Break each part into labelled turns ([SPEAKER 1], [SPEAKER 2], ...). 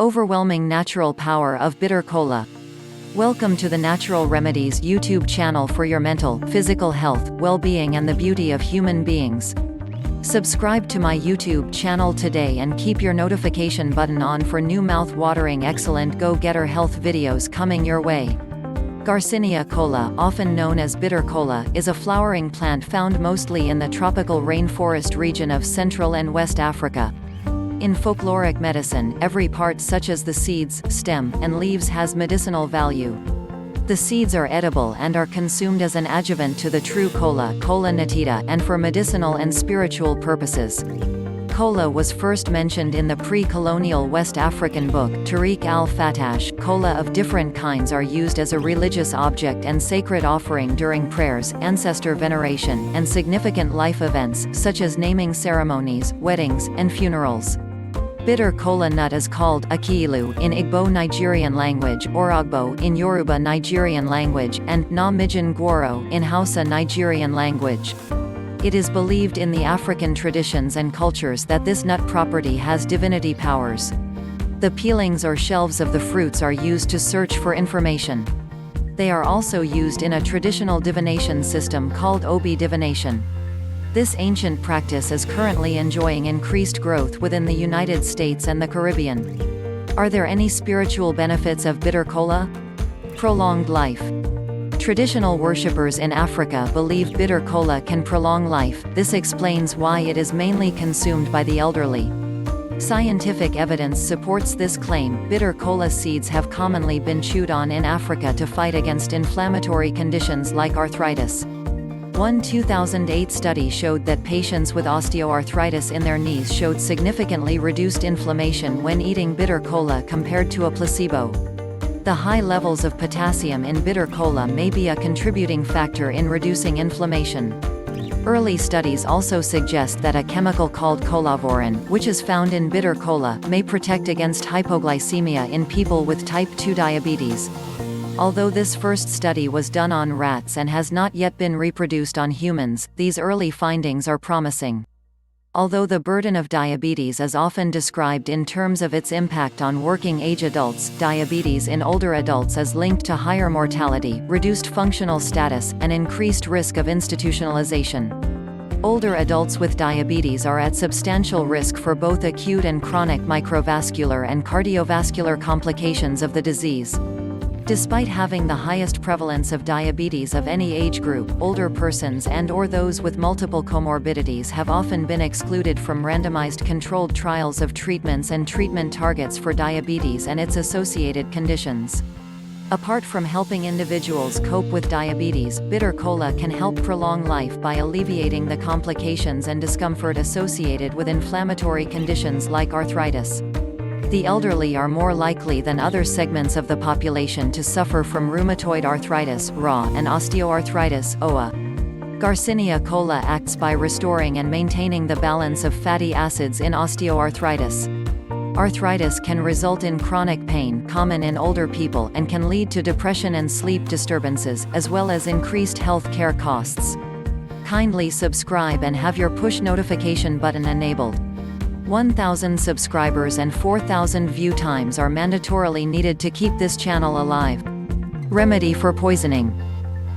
[SPEAKER 1] Overwhelming natural power of bitter cola. Welcome to the Natural Remedies YouTube channel for your mental, physical health, well-being and the beauty of human beings. Subscribe to my YouTube channel today and keep your notification button on for new mouth-watering excellent go-getter health videos coming your way. Garcinia kola, often known as bitter cola, is a flowering plant found mostly in the tropical rainforest region of Central and West Africa. In folkloric medicine, every part such as the seeds, stem, and leaves has medicinal value. The seeds are edible and are consumed as an adjuvant to the true cola, Kola natita, and for medicinal and spiritual purposes. Kola was first mentioned in the pre-colonial West African book, Tariq al-Fatash. Kola of different kinds are used as a religious object and sacred offering during prayers, ancestor veneration, and significant life events, such as naming ceremonies, weddings, and funerals. Bitter cola nut is called akiilu in Igbo Nigerian language, orogbo in Yoruba Nigerian language, and na mijin gworo in Hausa Nigerian language. It is believed in the African traditions and cultures that this nut property has divinity powers. The peelings or shelves of the fruits are used to search for information. They are also used in a traditional divination system called obi divination. This ancient practice is currently enjoying increased growth within the United States and the Caribbean. Are there any spiritual benefits of bitter cola? Prolonged life. Traditional worshippers in Africa believe bitter cola can prolong life. This explains why it is mainly consumed by the elderly. Scientific evidence supports this claim. Bitter cola seeds have commonly been chewed on in Africa to fight against inflammatory conditions like arthritis. One 2008 study showed that patients with osteoarthritis in their knees showed significantly reduced inflammation when eating bitter cola compared to a placebo. The high levels of potassium in bitter cola may be a contributing factor in reducing inflammation. Early studies also suggest that a chemical called colavorin, which is found in bitter cola, may protect against hypoglycemia in people with type 2 diabetes. Although this first study was done on rats and has not yet been reproduced on humans, these early findings are promising. Although the burden of diabetes is often described in terms of its impact on working-age adults, diabetes in older adults is linked to higher mortality, reduced functional status, and increased risk of institutionalization. Older adults with diabetes are at substantial risk for both acute and chronic microvascular and cardiovascular complications of the disease. Despite having the highest prevalence of diabetes of any age group, older persons and/or those with multiple comorbidities have often been excluded from randomized controlled trials of treatments and treatment targets for diabetes and its associated conditions. Apart from helping individuals cope with diabetes, bitter cola can help prolong life by alleviating the complications and discomfort associated with inflammatory conditions like arthritis. The elderly are more likely than other segments of the population to suffer from rheumatoid arthritis (RA) and osteoarthritis (OA). Garcinia kola acts by restoring and maintaining the balance of fatty acids in osteoarthritis. Arthritis can result in chronic pain, common in older people, and can lead to depression and sleep disturbances, as well as increased health care costs. Kindly subscribe and have your push notification button enabled. 1,000 subscribers and 4,000 view times are mandatorily needed to keep this channel alive. Remedy for poisoning.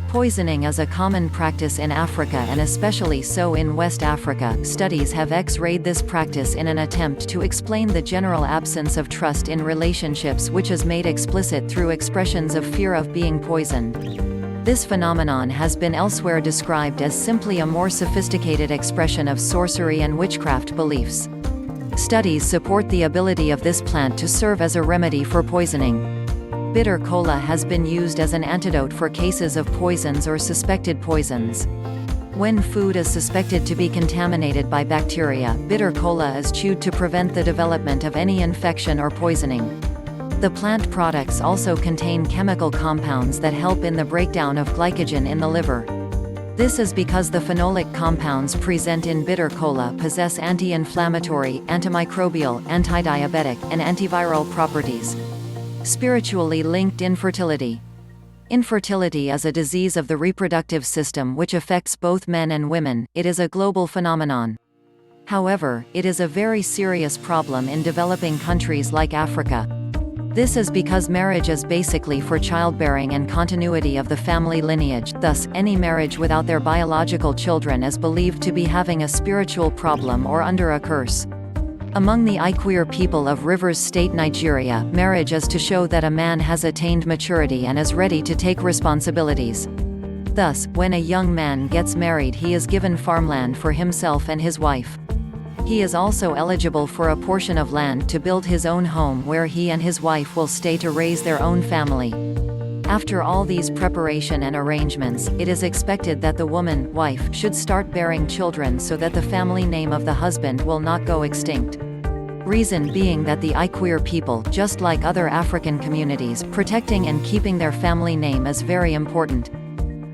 [SPEAKER 1] Poisoning is a common practice in Africa and especially so in West Africa. Studies have X-rayed this practice in an attempt to explain the general absence of trust in relationships, which is made explicit through expressions of fear of being poisoned. This phenomenon has been elsewhere described as simply a more sophisticated expression of sorcery and witchcraft beliefs. Studies support the ability of this plant to serve as a remedy for poisoning. Bitter cola has been used as an antidote for cases of poisons or suspected poisons. When food is suspected to be contaminated by bacteria, bitter cola is chewed to prevent the development of any infection or poisoning. The plant products also contain chemical compounds that help in the breakdown of glycogen in the liver. This is because the phenolic compounds present in bitter cola possess anti-inflammatory, antimicrobial, antidiabetic, and antiviral properties. Spiritually linked infertility. Infertility is a disease of the reproductive system which affects both men and women. It is a global phenomenon. However, it is a very serious problem in developing countries like Africa. This is because marriage is basically for childbearing and continuity of the family lineage, thus, any marriage without their biological children is believed to be having a spiritual problem or under a curse. Among the Ikweer people of Rivers State, Nigeria, marriage is to show that a man has attained maturity and is ready to take responsibilities. Thus, when a young man gets married, he is given farmland for himself and his wife. He is also eligible for a portion of land to build his own home where he and his wife will stay to raise their own family. After all these preparation and arrangements, it is expected that the woman, wife, should start bearing children so that the family name of the husband will not go extinct. Reason being that the Ikweer people, just like other African communities, protecting and keeping their family name is very important.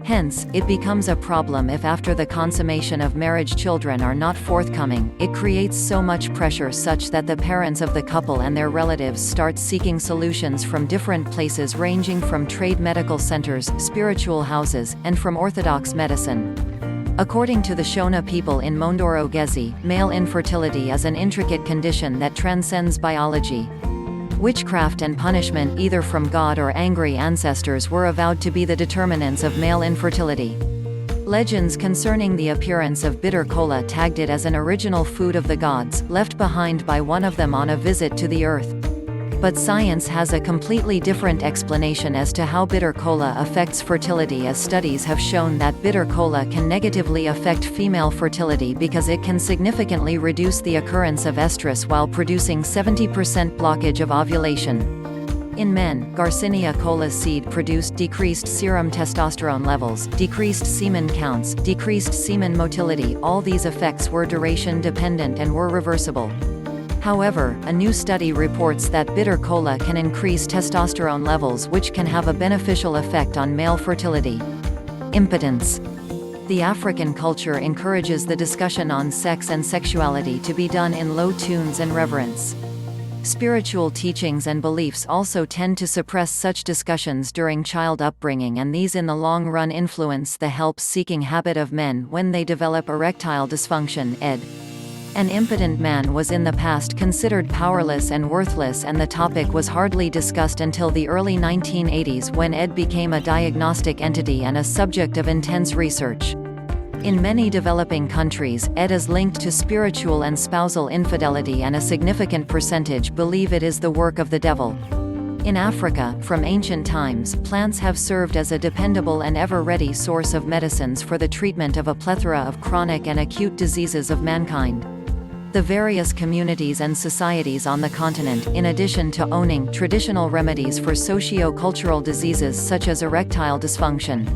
[SPEAKER 1] Hence, it becomes a problem if after the consummation of marriage children are not forthcoming. It creates so much pressure such that the parents of the couple and their relatives start seeking solutions from different places ranging from trade medical centers, spiritual houses, and from orthodox medicine. According to the Shona people in Mondoro Gezi, male infertility is an intricate condition that transcends biology. Witchcraft and punishment either from God or angry ancestors were avowed to be the determinants of male infertility. Legends concerning the appearance of bitter kola tagged it as an original food of the gods, left behind by one of them on a visit to the earth. But science has a completely different explanation as to how bitter kola affects fertility, as studies have shown that bitter kola can negatively affect female fertility because it can significantly reduce the occurrence of estrus while producing 70% blockage of ovulation. In men, Garcinia kola seed produced decreased serum testosterone levels, decreased semen counts, decreased semen motility. All these effects were duration dependent and were reversible. However, a new study reports that bitter kola can increase testosterone levels, which can have a beneficial effect on male fertility. Impotence. The African culture encourages the discussion on sex and sexuality to be done in low tunes and reverence. Spiritual teachings and beliefs also tend to suppress such discussions during child upbringing, and these in the long run influence the help-seeking habit of men when they develop erectile dysfunction, ed. An impotent man was in the past considered powerless and worthless, and the topic was hardly discussed until the early 1980s when ed became a diagnostic entity and a subject of intense research. In many developing countries, ed is linked to spiritual and spousal infidelity, and a significant percentage believe it is the work of the devil. In Africa, from ancient times, plants have served as a dependable and ever-ready source of medicines for the treatment of a plethora of chronic and acute diseases of mankind. The various communities and societies on the continent, in addition to owning traditional remedies for socio-cultural diseases such as erectile dysfunction.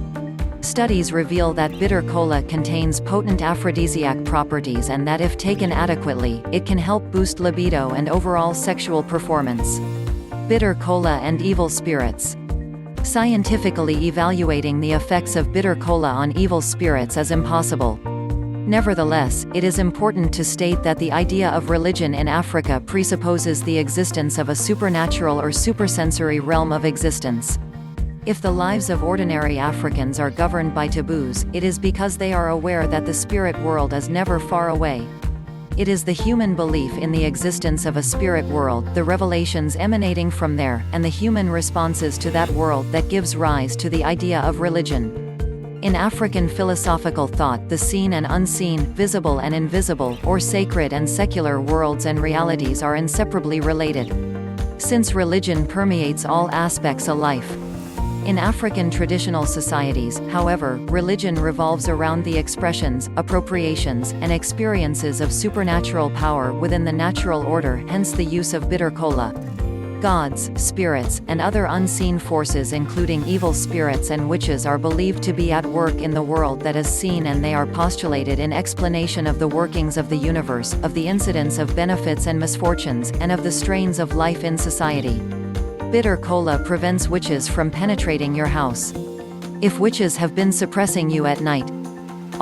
[SPEAKER 1] Studies reveal that bitter kola contains potent aphrodisiac properties, and that if taken adequately, it can help boost libido and overall sexual performance. Bitter kola and evil spirits. Scientifically evaluating the effects of bitter kola on evil spirits is impossible. Nevertheless, it is important to state that the idea of religion in Africa presupposes the existence of a supernatural or supersensory realm of existence. If the lives of ordinary Africans are governed by taboos, it is because they are aware that the spirit world is never far away. It is the human belief in the existence of a spirit world, the revelations emanating from there, and the human responses to that world that gives rise to the idea of religion. In African philosophical thought, the seen and unseen, visible and invisible, or sacred and secular worlds and realities are inseparably related. Since religion permeates all aspects of life. In African traditional societies, however, religion revolves around the expressions, appropriations, and experiences of supernatural power within the natural order, hence the use of bitter kola. Gods, spirits, and other unseen forces including evil spirits and witches are believed to be at work in the world that is seen, and they are postulated in explanation of the workings of the universe, of the incidence of benefits and misfortunes, and of the strains of life in society. Bitter kola prevents witches from penetrating your house. If witches have been suppressing you at night,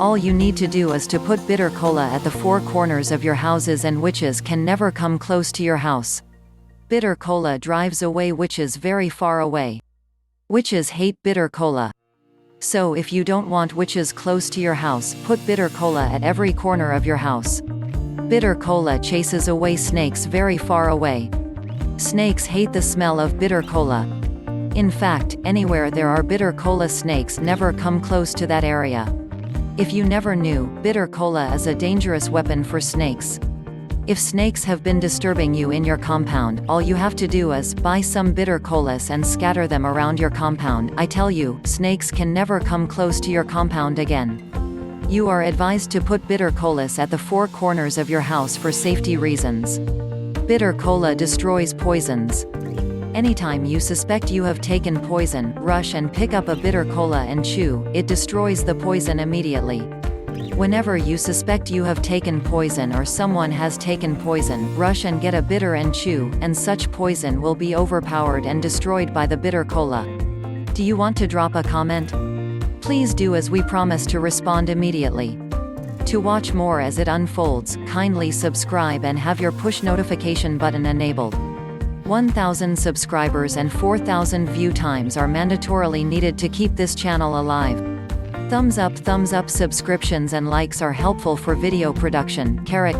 [SPEAKER 1] all you need to do is to put bitter kola at the four corners of your houses and witches can never come close to your house. Bitter kola drives away witches very far away. Witches hate bitter kola. So if you don't want witches close to your house, put bitter kola at every corner of your house. Bitter cola chases away snakes very far away. Snakes hate the smell of bitter cola. In fact, anywhere there are bitter cola, snakes never come close to that area. If you never knew, bitter cola is a dangerous weapon for snakes. If snakes have been disturbing you in your compound, all you have to do is buy some bitter colas and scatter them around your compound. I tell you, snakes can never come close to your compound again. You are advised to put bitter colas at the four corners of your house for safety reasons. Bitter cola destroys poisons. Anytime you suspect you have taken poison, rush and pick up a bitter cola and chew. It destroys the poison immediately. Whenever you suspect you have taken poison or someone has taken poison, rush and get a bitter and chew, and such poison will be overpowered and destroyed by the bitter cola. Do you want to drop a comment? Please do, as we promise to respond immediately. To watch more as it unfolds, kindly subscribe and have your push notification button enabled. 1,000 subscribers and 4,000 view times are mandatorily needed to keep this channel alive. Thumbs up, subscriptions and likes are helpful for video production. Carrot,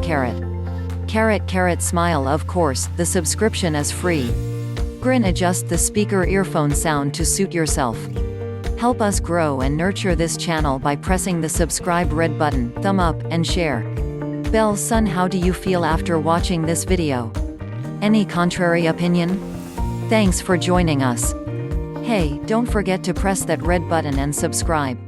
[SPEAKER 1] smile. Of course, the subscription is free. Grin, adjust the speaker earphone sound to suit yourself. Help us grow and nurture this channel by pressing the subscribe red button, thumb up, and share. Bell, son, how do you feel after watching this video? Any contrary opinion? Thanks for joining us. Hey, don't forget to press that red button and subscribe.